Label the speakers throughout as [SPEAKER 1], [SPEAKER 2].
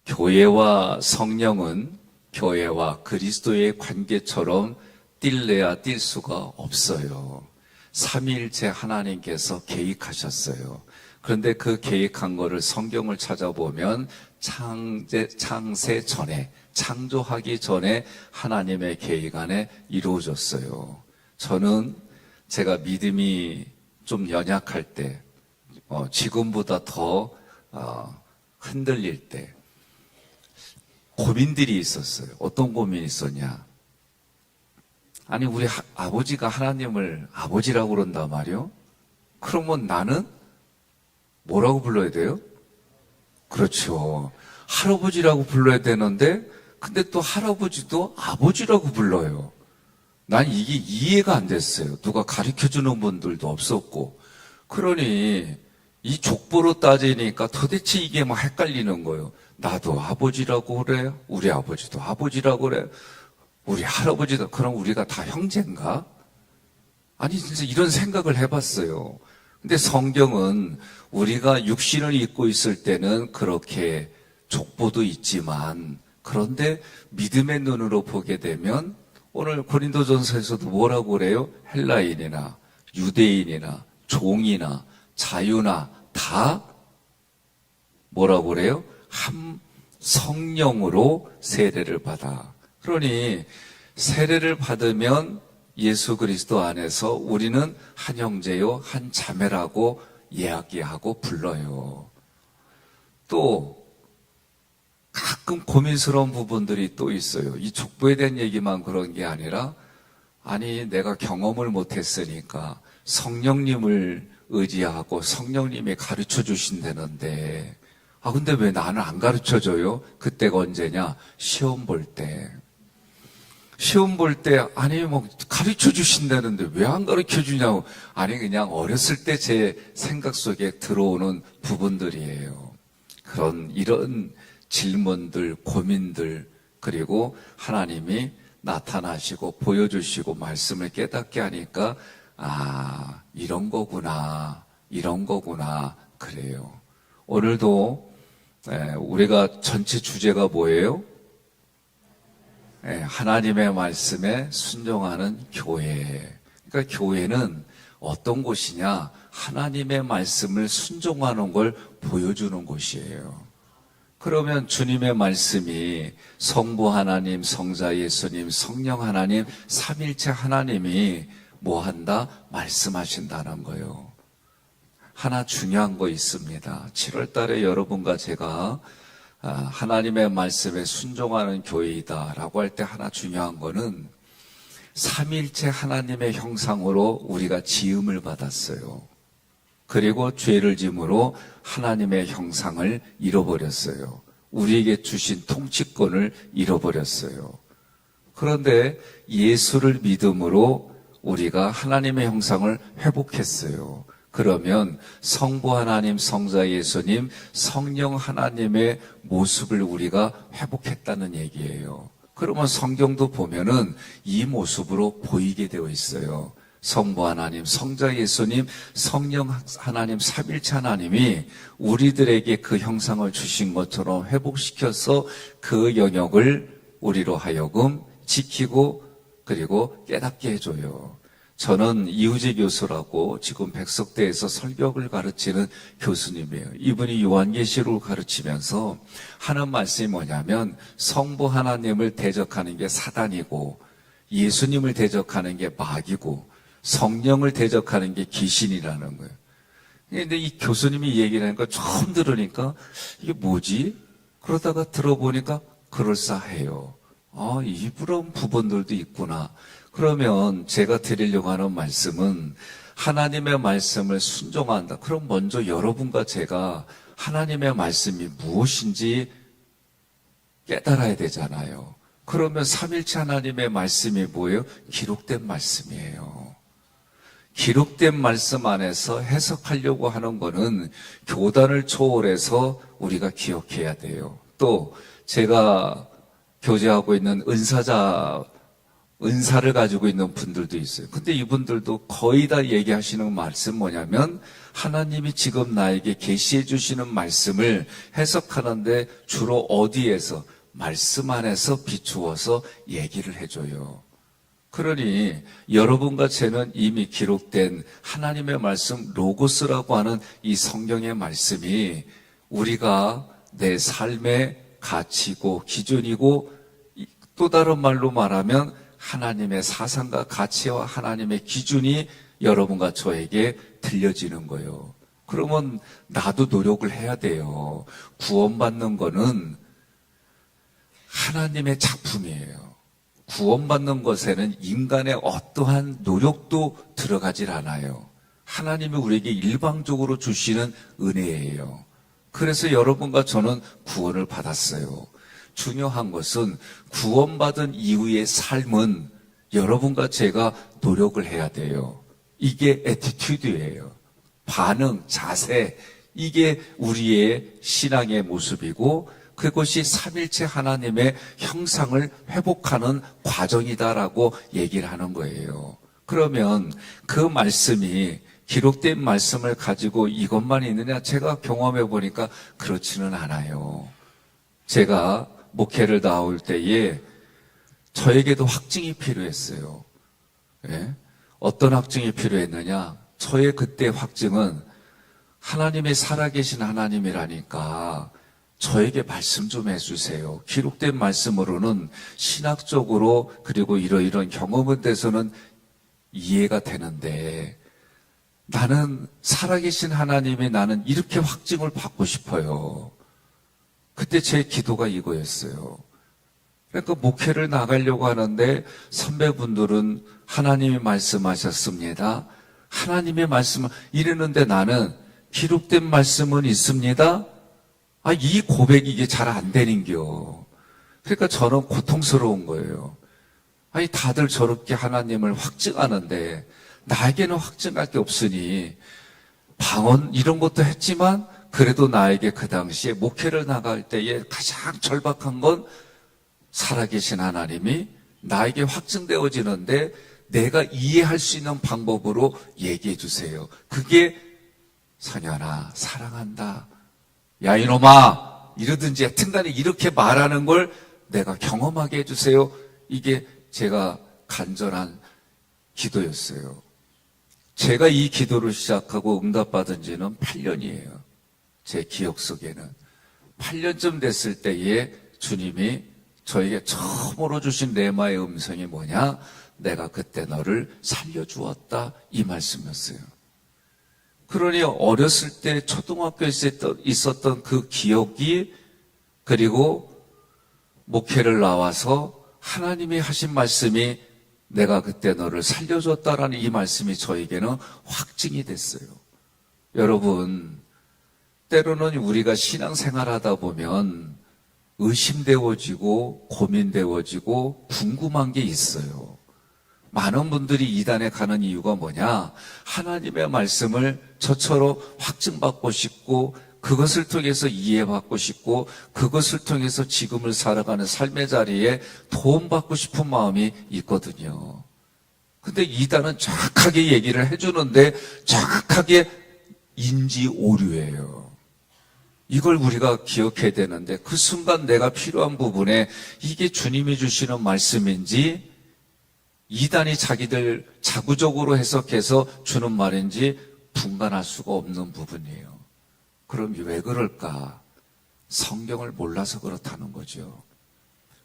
[SPEAKER 1] 교회와 성령은 교회와 그리스도의 관계처럼 뛸래야 뛸 수가 없어요. 삼위일체 하나님께서 계획하셨어요. 그런데 그 계획한 거를 성경을 찾아보면 창세 전에, 창조하기 전에 하나님의 계획 안에 이루어졌어요. 저는 제가 믿음이 좀 연약할 때, 지금보다 더 흔들릴 때 고민들이 있었어요. 어떤 고민이 있었냐? 아니, 우리 아버지가 하나님을 아버지라고 그런단 말이요? 그러면 나는 뭐라고 불러야 돼요? 그렇죠. 할아버지라고 불러야 되는데, 근데 또 할아버지도 아버지라고 불러요. 난 이게 이해가 안 됐어요. 누가 가르쳐 주는 분들도 없었고. 그러니 이 족보로 따지니까 도대체 이게 막 헷갈리는 거예요. 나도 아버지라고 그래. 우리 아버지도 아버지라고 그래. 우리 할아버지도. 그럼 우리가 다 형제인가? 아니, 진짜 이런 생각을 해봤어요. 근데 성경은 우리가 육신을 입고 있을 때는 그렇게 족보도 있지만, 그런데 믿음의 눈으로 보게 되면 오늘 고린도전서에서도 뭐라고 그래요? 헬라인이나 유대인이나 종이나 자유나 다 뭐라고 그래요? 한 성령으로 세례를 받아. 그러니 세례를 받으면 예수 그리스도 안에서 우리는 한 형제요, 한 자매라고 이야기하고 불러요. 또 가끔 고민스러운 부분들이 또 있어요. 이 족보에 대한 얘기만 그런 게 아니라, 아니, 내가 경험을 못했으니까 성령님을 의지하고 성령님이 가르쳐 주신다는데, 근데 왜 나는 안 가르쳐 줘요? 그때가 언제냐? 시험 볼 때. 시험 볼 때, 아니, 뭐, 가르쳐 주신다는데 왜 안 가르쳐 주냐고. 아니, 그냥 어렸을 때 제 생각 속에 들어오는 부분들이에요. 이런 질문들, 고민들, 그리고 하나님이 나타나시고 보여주시고 말씀을 깨닫게 하니까, 이런 거구나, 그래요. 오늘도 우리가 전체 주제가 뭐예요? 하나님의 말씀에 순종하는 교회. 그러니까 교회는 어떤 곳이냐? 하나님의 말씀을 순종하는 걸 보여주는 곳이에요. 그러면 주님의 말씀이 성부 하나님, 성자 예수님, 성령 하나님, 삼일체 하나님이 뭐 한다? 말씀하신다는 거예요. 하나 중요한 거 있습니다. 7월 달에 여러분과 제가 하나님의 말씀에 순종하는 교회이다라고 할 때 하나 중요한 거는 삼일체 하나님의 형상으로 우리가 지음을 받았어요. 그리고 죄를 짐으로 하나님의 형상을 잃어버렸어요. 우리에게 주신 통치권을 잃어버렸어요. 그런데 예수를 믿음으로 우리가 하나님의 형상을 회복했어요. 그러면 성부 하나님, 성자 예수님, 성령 하나님의 모습을 우리가 회복했다는 얘기예요. 그러면 성경도 보면은 이 모습으로 보이게 되어 있어요. 성부 하나님, 성자 예수님, 성령 하나님, 삼일체 하나님이 우리들에게 그 형상을 주신 것처럼 회복시켜서 그 영역을 우리로 하여금 지키고 그리고 깨닫게 해줘요. 저는 이우재 교수라고 지금 백석대에서 설교를 가르치는 교수님이에요. 이분이 요한계시록을 가르치면서 하는 말씀이 뭐냐면 성부 하나님을 대적하는 게 사단이고 예수님을 대적하는 게 마귀고 성령을 대적하는 게 귀신이라는 거예요. 근데 이 교수님이 얘기를 하니까 처음 들으니까 이게 뭐지? 그러다가 들어보니까 그럴싸해요. 이런 부분들도 있구나. 그러면 제가 드리려고 하는 말씀은 하나님의 말씀을 순종한다. 그럼 먼저 여러분과 제가 하나님의 말씀이 무엇인지 깨달아야 되잖아요. 그러면 삼일체 하나님의 말씀이 뭐예요? 기록된 말씀이에요. 기록된 말씀 안에서 해석하려고 하는 거는 교단을 초월해서 우리가 기억해야 돼요. 또 제가 교제하고 있는 은사를 가지고 있는 분들도 있어요. 근데 이분들도 거의 다 얘기하시는 말씀 뭐냐면 하나님이 지금 나에게 계시해 주시는 말씀을 해석하는데 주로 어디에서? 말씀 안에서 비추어서 얘기를 해줘요. 그러니 여러분과 저는 이미 기록된 하나님의 말씀 로고스라고 하는 이 성경의 말씀이 우리가 내 삶의 가치고 기준이고 또 다른 말로 말하면 하나님의 사상과 가치와 하나님의 기준이 여러분과 저에게 들려지는 거예요. 그러면 나도 노력을 해야 돼요. 구원받는 거는 하나님의 작품이에요. 구원받는 것에는 인간의 어떠한 노력도 들어가질 않아요. 하나님이 우리에게 일방적으로 주시는 은혜예요. 그래서 여러분과 저는 구원을 받았어요. 중요한 것은 구원받은 이후의 삶은 여러분과 제가 노력을 해야 돼요. 이게 애티튜드예요. 반응, 자세, 이게 우리의 신앙의 모습이고 그것이 삼일체 하나님의 형상을 회복하는 과정이다라고 얘기를 하는 거예요. 그러면 그 말씀이 기록된 말씀을 가지고 이것만 있느냐? 제가 경험해 보니까 그렇지는 않아요. 제가 목회를 나올 때에 저에게도 확증이 필요했어요. 예? 어떤 확증이 필요했느냐? 저의 그때 확증은 하나님이 살아계신 하나님이라니까 저에게 말씀 좀 해주세요. 기록된 말씀으로는 신학적으로 그리고 이러이러한 경험에 대해서는 이해가 되는데 나는 살아계신 하나님이 나는 이렇게 확증을 받고 싶어요. 그때 제 기도가 이거였어요. 그러니까 목회를 나가려고 하는데 선배분들은 하나님이 말씀하셨습니다. 하나님의 말씀을 이랬는데 나는 기록된 말씀은 있습니다. 이 고백이 이게 잘 안 되는겨. 그러니까 저는 고통스러운 거예요. 다들 저렇게 하나님을 확증하는데 나에게는 확증할 게 없으니 방언 이런 것도 했지만 그래도 나에게 그 당시에 목회를 나갈 때에 가장 절박한 건 살아계신 하나님이 나에게 확증되어지는데 내가 이해할 수 있는 방법으로 얘기해 주세요. 그게 선현아 사랑한다. 야 이놈아 이러든지 하여튼간에 이렇게 말하는 걸 내가 경험하게 해주세요. 이게 제가 간절한 기도였어요. 제가 이 기도를 시작하고 응답받은 지는 8년이에요. 제 기억 속에는 8년쯤 됐을 때에 주님이 저에게 처음으로 주신 레마의 음성이 뭐냐? 내가 그때 너를 살려주었다 이 말씀이었어요. 그러니 어렸을 때 초등학교에 있었던 그 기억이 그리고 목회를 나와서 하나님이 하신 말씀이 내가 그때 너를 살려줬다라는 이 말씀이 저에게는 확증이 됐어요. 여러분 때로는 우리가 신앙생활하다 보면 의심되어지고 고민되어지고 궁금한 게 있어요. 많은 분들이 이단에 가는 이유가 뭐냐? 하나님의 말씀을 저처럼 확증받고 싶고 그것을 통해서 이해받고 싶고 그것을 통해서 지금을 살아가는 삶의 자리에 도움받고 싶은 마음이 있거든요. 근데 이단은 정확하게 얘기를 해주는데 정확하게 인지 오류예요. 이걸 우리가 기억해야 되는데 그 순간 내가 필요한 부분에 이게 주님이 주시는 말씀인지 이단이 자기들 자구적으로 해석해서 주는 말인지 분간할 수가 없는 부분이에요. 그럼 왜 그럴까? 성경을 몰라서 그렇다는 거죠.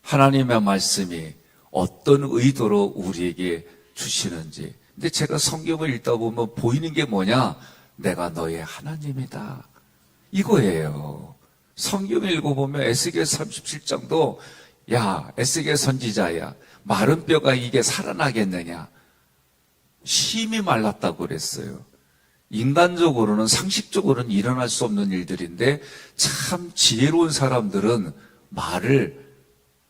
[SPEAKER 1] 하나님의 말씀이 어떤 의도로 우리에게 주시는지. 근데 제가 성경을 읽다 보면 보이는 게 뭐냐? 내가 너의 하나님이다. 이거예요. 성경을 읽어보면 에스겔 37장도 야 에스겔 선지자야 마른 뼈가 이게 살아나겠느냐. 심히 말랐다고 그랬어요. 인간적으로는 상식적으로는 일어날 수 없는 일들인데 참 지혜로운 사람들은 말을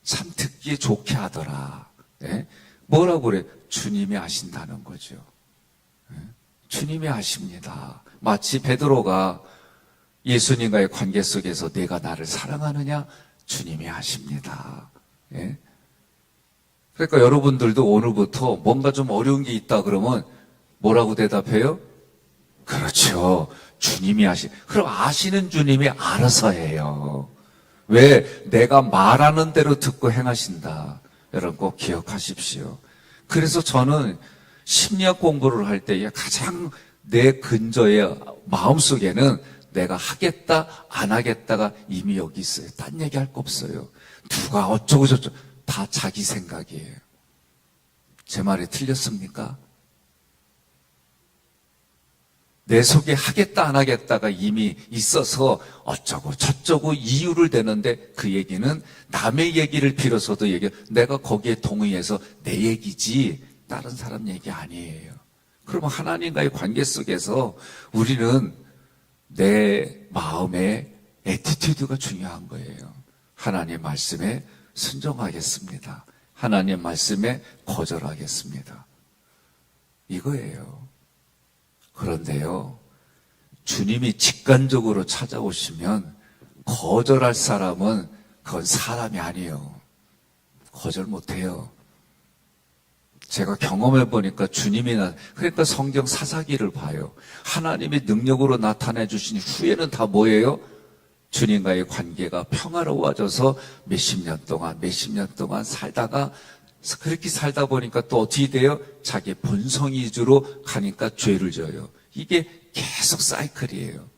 [SPEAKER 1] 참 듣기에 좋게 하더라. 네? 뭐라고 그래? 주님이 아신다는 거죠. 네? 주님이 아십니다. 마치 베드로가 예수님과의 관계 속에서 내가 나를 사랑하느냐? 주님이 아십니다. 네? 그러니까 여러분들도 오늘부터 뭔가 좀 어려운 게 있다 그러면 뭐라고 대답해요? 그렇죠. 주님이 그럼 아시는 주님이 알아서 해요. 왜? 내가 말하는 대로 듣고 행하신다. 여러분 꼭 기억하십시오. 그래서 저는 심리학 공부를 할 때 가장 내 근저에 마음속에는 내가 하겠다 안 하겠다가 이미 여기 있어요. 딴 얘기할 거 없어요. 누가 어쩌고 저쩌고 다 자기 생각이에요. 제 말이 틀렸습니까? 내 속에 하겠다 안 하겠다가 이미 있어서 어쩌고 저쩌고 이유를 대는데 그 얘기는 남의 얘기를 빌어서도 내가 거기에 동의해서 내 얘기지 다른 사람 얘기 아니에요. 그러면 하나님과의 관계 속에서 우리는 내 마음의 애티튜드가 중요한 거예요. 하나님 말씀에 순종하겠습니다. 하나님 말씀에 거절하겠습니다. 이거예요. 그런데요, 주님이 직관적으로 찾아오시면 거절할 사람은 그건 사람이 아니에요. 거절 못해요. 제가 경험해 보니까 그러니까 성경 사사기를 봐요. 하나님이 능력으로 나타내 주신 후에는 다 뭐예요? 주님과의 관계가 평화로워져서 몇십 년 동안 살다가 그렇게 살다 보니까 또 어떻게 돼요? 자기 본성 위주로 가니까 죄를 져요. 이게 계속 사이클이에요.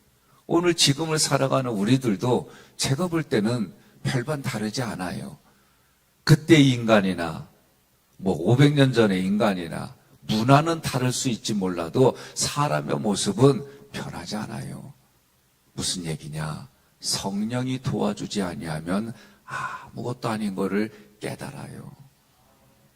[SPEAKER 1] 오늘 지금을 살아가는 우리들도 제가 볼 때는 별반 다르지 않아요. 그때 인간이나 500년 전의 인간이나 문화는 다를 수 있지 몰라도 사람의 모습은 변하지 않아요. 무슨 얘기냐? 성령이 도와주지 아니하면 아무것도 아닌 거를 깨달아요.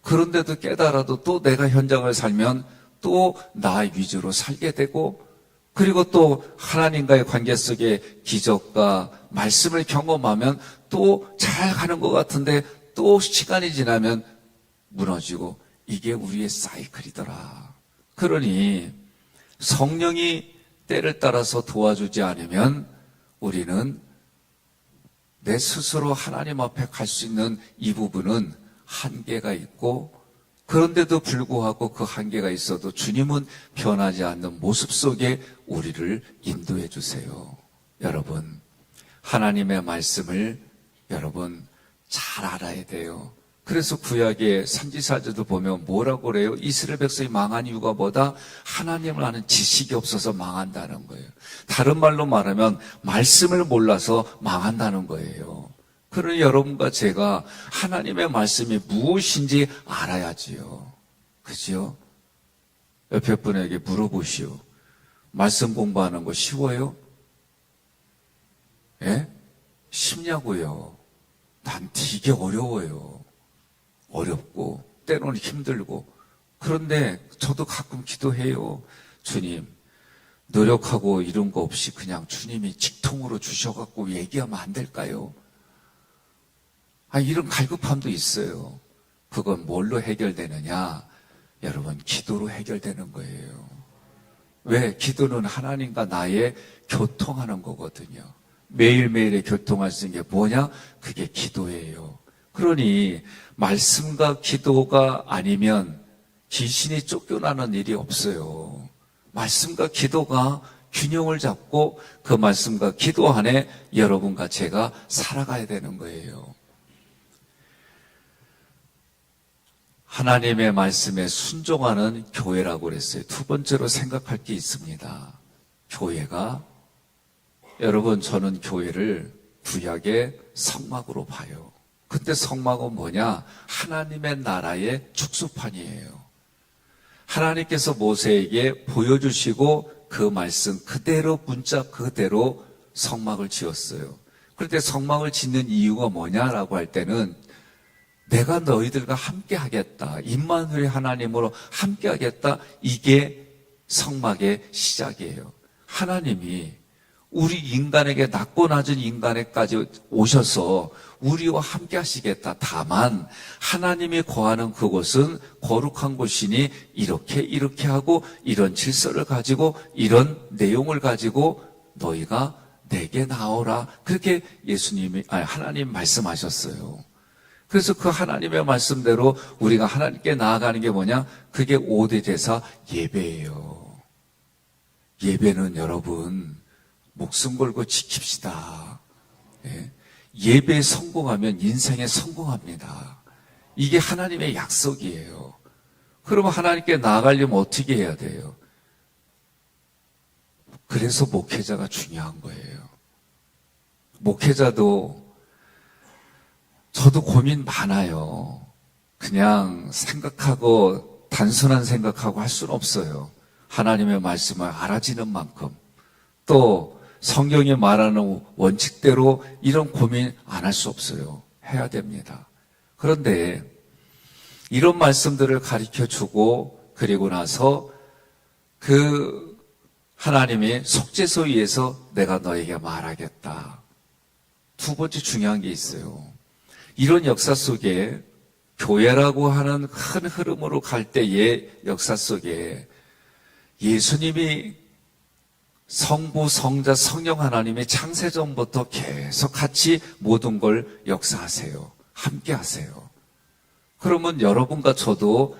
[SPEAKER 1] 그런데도 깨달아도 또 내가 현장을 살면 또 나 위주로 살게 되고, 그리고 또 하나님과의 관계 속에 기적과 말씀을 경험하면 또 잘 가는 것 같은데 또 시간이 지나면 무너지고, 이게 우리의 사이클이더라. 그러니 성령이 때를 따라서 도와주지 않으면 우리는 내 스스로 하나님 앞에 갈 수 있는 이 부분은 한계가 있고, 그런데도 불구하고 그 한계가 있어도 주님은 변하지 않는 모습 속에 우리를 인도해 주세요. 여러분, 하나님의 말씀을 여러분 잘 알아야 돼요. 그래서 구약의 선지자들도 보면 뭐라고 그래요? 이스라엘 백성이 망한 이유가 뭐다? 하나님을 아는 지식이 없어서 망한다는 거예요. 다른 말로 말하면 말씀을 몰라서 망한다는 거예요. 그러니 여러분과 제가 하나님의 말씀이 무엇인지 알아야지요. 그죠? 옆에 분에게 물어보시오. 말씀 공부하는 거 쉬워요? 예? 쉽냐고요? 난 되게 어려워요. 어렵고 때로는 힘들고. 그런데 저도 가끔 기도해요. 주님, 노력하고 이런 거 없이 그냥 주님이 직통으로 주셔갖고 얘기하면 안 될까요? 이런 갈급함도 있어요. 그건 뭘로 해결되느냐? 여러분, 기도로 해결되는 거예요. 왜? 기도는 하나님과 나의 교통하는 거거든요. 매일매일의 교통할 수 있는 게 뭐냐? 그게 기도예요. 그러니 말씀과 기도가 아니면 귀신이 쫓겨나는 일이 없어요. 말씀과 기도가 균형을 잡고 그 말씀과 기도 안에 여러분과 제가 살아가야 되는 거예요. 하나님의 말씀에 순종하는 교회라고 그랬어요. 두 번째로 생각할 게 있습니다. 교회가, 여러분, 저는 교회를 구약의 성막으로 봐요. 근데 성막은 뭐냐? 하나님의 나라의 축소판이에요. 하나님께서 모세에게 보여주시고 그 말씀 그대로, 문자 그대로 성막을 지었어요. 그런데 성막을 짓는 이유가 뭐냐라고 할 때는 내가 너희들과 함께 하겠다. 임마누엘 하나님으로 함께 하겠다. 이게 성막의 시작이에요. 하나님이 우리 인간에게 낮고 낮은 인간에까지 오셔서 우리와 함께 하시겠다. 다만 하나님이 거하는 그곳은 거룩한 곳이니 이렇게 하고 이런 질서를 가지고 이런 내용을 가지고 너희가 내게 나오라. 그렇게 하나님 말씀하셨어요. 그래서 그 하나님의 말씀대로 우리가 하나님께 나아가는 게 뭐냐? 그게 5대 제사 예배예요. 예배는 여러분 목숨 걸고 지킵시다. 예. 예배에 성공하면 인생에 성공합니다. 이게 하나님의 약속이에요. 그러면 하나님께 나아가려면 어떻게 해야 돼요? 그래서 목회자가 중요한 거예요. 목회자도 저도 고민 많아요. 그냥 생각하고 단순한 생각하고 할 수는 없어요. 하나님의 말씀을 알아지는 만큼 또 성경이 말하는 원칙대로 이런 고민 안 할 수 없어요. 해야 됩니다. 그런데 이런 말씀들을 가르쳐 주고 그리고 나서 그 하나님이 속죄소위에서 내가 너에게 말하겠다. 두 번째 중요한 게 있어요. 이런 역사 속에 교회라고 하는 큰 흐름으로 갈 때의 역사 속에 예수님이 성부, 성자, 성령 하나님의 창세전부터 계속 같이 모든 걸 역사하세요. 함께 하세요. 그러면 여러분과 저도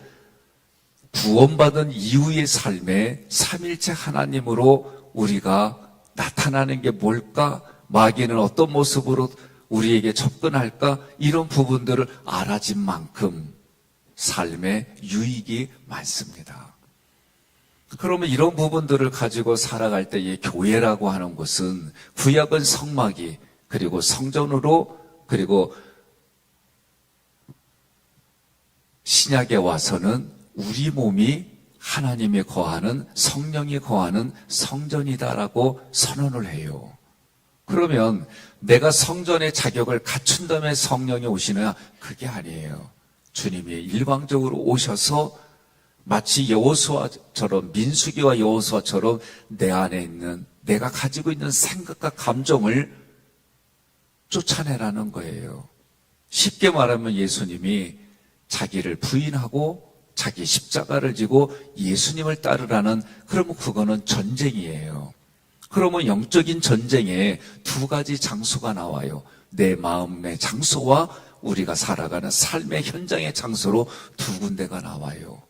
[SPEAKER 1] 구원받은 이후의 삶에 삼일체 하나님으로 우리가 나타나는 게 뭘까? 마귀는 어떤 모습으로 우리에게 접근할까? 이런 부분들을 알아진 만큼 삶에 유익이 많습니다. 그러면 이런 부분들을 가지고 살아갈 때의 교회라고 하는 것은 구약은 성막이 그리고 성전으로 그리고 신약에 와서는 우리 몸이 하나님이 거하는 성령이 거하는 성전이다라고 선언을 해요. 그러면 내가 성전의 자격을 갖춘 다음에 성령이 오시느냐? 그게 아니에요. 주님이 일방적으로 오셔서 마치 여호수아처럼 민수기와 여호수아처럼 내 안에 있는 내가 가지고 있는 생각과 감정을 쫓아내라는 거예요. 쉽게 말하면 예수님이 자기를 부인하고 자기 십자가를 지고 예수님을 따르라는 그러면 그거는 전쟁이에요. 그러면 영적인 전쟁에 두 가지 장소가 나와요. 내 마음의 장소와 우리가 살아가는 삶의 현장의 장소로 두 군데가 나와요.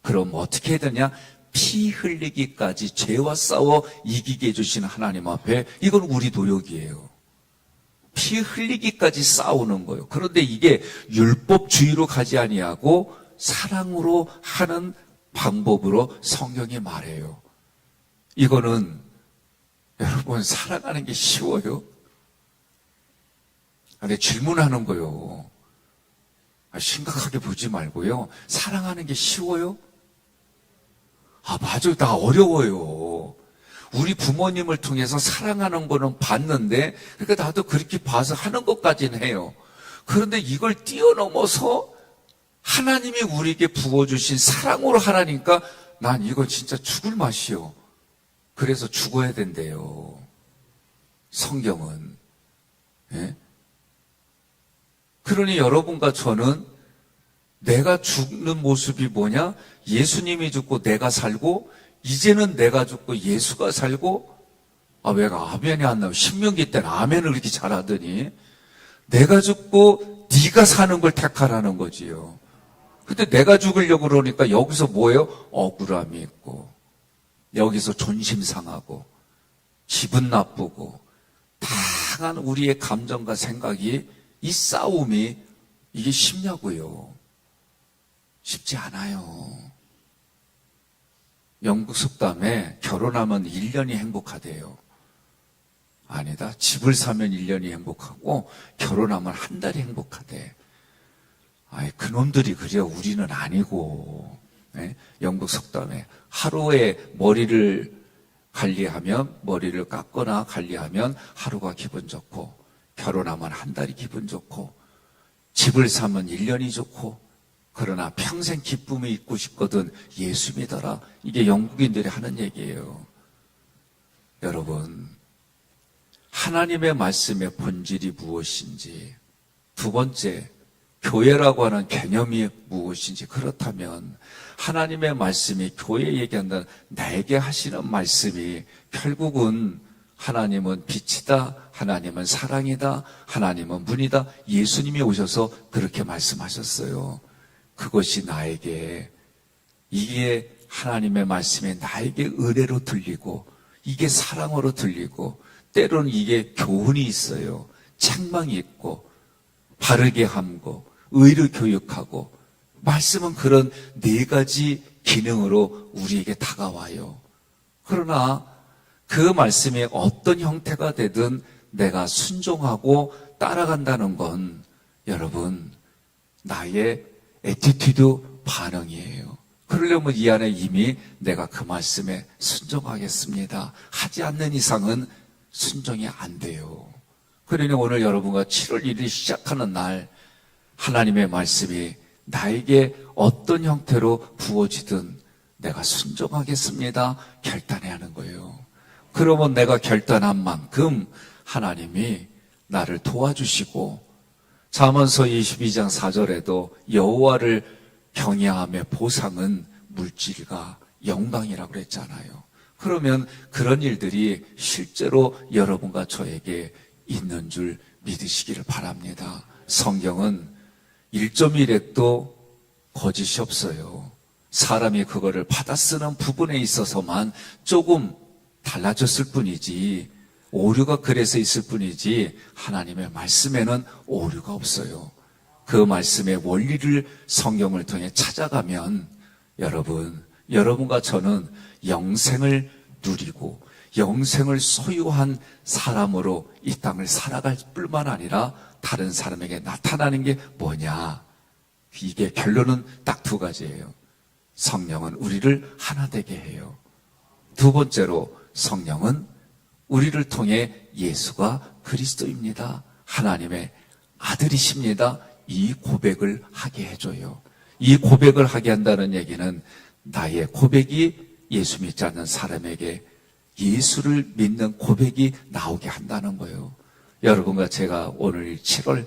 [SPEAKER 1] 그럼 어떻게 해야 되냐? 피 흘리기까지 죄와 싸워 이기게 해주시는 하나님 앞에 이건 우리 노력이에요. 피 흘리기까지 싸우는 거예요. 그런데 이게 율법주의로 가지 아니하고 사랑으로 하는 방법으로 성경이 말해요. 이거는 여러분 살아가는 게 쉬워요? 근데 질문하는 거예요. 심각하게 보지 말고요. 사랑하는 게 쉬워요? 맞아요. 나 어려워요. 우리 부모님을 통해서 사랑하는 거는 봤는데, 그러니까 나도 그렇게 봐서 하는 것까지는 해요. 그런데 이걸 뛰어넘어서 하나님이 우리에게 부어주신 사랑으로 하라니까 난 이거 진짜 죽을 맛이요. 그래서 죽어야 된대요. 성경은. 예? 그러니 여러분과 저는 내가 죽는 모습이 뭐냐? 예수님이 죽고 내가 살고 이제는 내가 죽고 예수가 살고 왜 아멘이 안 나와요? 신명기 때는 아멘을 그렇게 잘하더니 내가 죽고 네가 사는 걸 택하라는 거지요. 근데 내가 죽으려고 그러니까 여기서 뭐예요? 억울함이 있고 여기서 존심 상하고 기분 나쁘고 다양한 우리의 감정과 생각이 이 싸움이 이게 쉽냐고요. 쉽지 않아요. 영국 속담에 결혼하면 1년이 행복하대요. 아니다. 집을 사면 1년이 행복하고 결혼하면 한 달이 행복하대. 그놈들이 그래요. 우리는 아니고. 네? 영국 속담에 하루에 머리를 관리하면 머리를 깎거나 관리하면 하루가 기분 좋고 결혼하면 한 달이 기분 좋고 집을 사면 1년이 좋고 그러나 평생 기쁨이 있고 싶거든 예수 믿어라. 이게 영국인들이 하는 얘기예요. 여러분, 하나님의 말씀의 본질이 무엇인지, 두 번째, 교회라고 하는 개념이 무엇인지, 그렇다면 하나님의 말씀이 교회 얘기한다는 나에게 하시는 말씀이 결국은 하나님은 빛이다, 하나님은 사랑이다, 하나님은 문이다. 예수님이 오셔서 그렇게 말씀하셨어요. 그것이 나에게, 이게 하나님의 말씀이 나에게 은혜로 들리고 이게 사랑으로 들리고 때로는 이게 교훈이 있어요. 책망이 있고 바르게 함고 의를 교육하고 말씀은 그런 네 가지 기능으로 우리에게 다가와요. 그러나 그 말씀이 어떤 형태가 되든 내가 순종하고 따라간다는 건 여러분 나의 애티튜드 반응이에요. 그러려면 이 안에 이미 내가 그 말씀에 순종하겠습니다 하지 않는 이상은 순종이 안 돼요. 그러니 오늘 여러분과 7월 1일 시작하는 날 하나님의 말씀이 나에게 어떤 형태로 부어지든 내가 순종하겠습니다 결단해야 하는 거예요. 그러면 내가 결단한 만큼 하나님이 나를 도와주시고 잠언서 22장 4절에도 여호와를 경외함의 보상은 물질과 영광이라고 그랬잖아요. 그러면 그런 일들이 실제로 여러분과 저에게 있는 줄 믿으시기를 바랍니다. 성경은 1.1핵도 거짓이 없어요. 사람이 그거를 받아 쓰는 부분에 있어서만 조금 달라졌을 뿐이지 오류가 그래서 있을 뿐이지 하나님의 말씀에는 오류가 없어요. 그 말씀의 원리를 성경을 통해 찾아가면 여러분과 저는 영생을 누리고 영생을 소유한 사람으로 이 땅을 살아갈 뿐만 아니라 다른 사람에게 나타나는 게 뭐냐? 이게 결론은 딱 두 가지예요. 성령은 우리를 하나 되게 해요. 두 번째로 성령은 우리를 통해 예수가 그리스도입니다. 하나님의 아들이십니다. 이 고백을 하게 해줘요. 이 고백을 하게 한다는 얘기는 나의 고백이 예수 믿지 않는 사람에게 예수를 믿는 고백이 나오게 한다는 거예요. 여러분과 제가 오늘 7월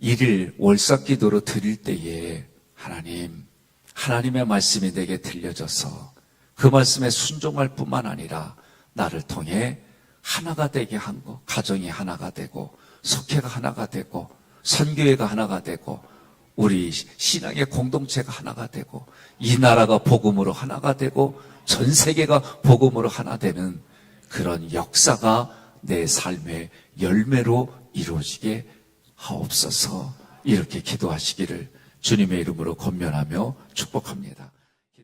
[SPEAKER 1] 1일 월삭기도로 드릴 때에 하나님의 말씀이 내게 들려져서 그 말씀에 순종할 뿐만 아니라 나를 통해 하나가 되게 한 거, 가정이 하나가 되고 속회가 하나가 되고 선교회가 하나가 되고 우리 신앙의 공동체가 하나가 되고 이 나라가 복음으로 하나가 되고 전 세계가 복음으로 하나 되는 그런 역사가 내 삶의 열매로 이루어지게 하옵소서. 이렇게 기도하시기를 주님의 이름으로 권면하며 축복합니다.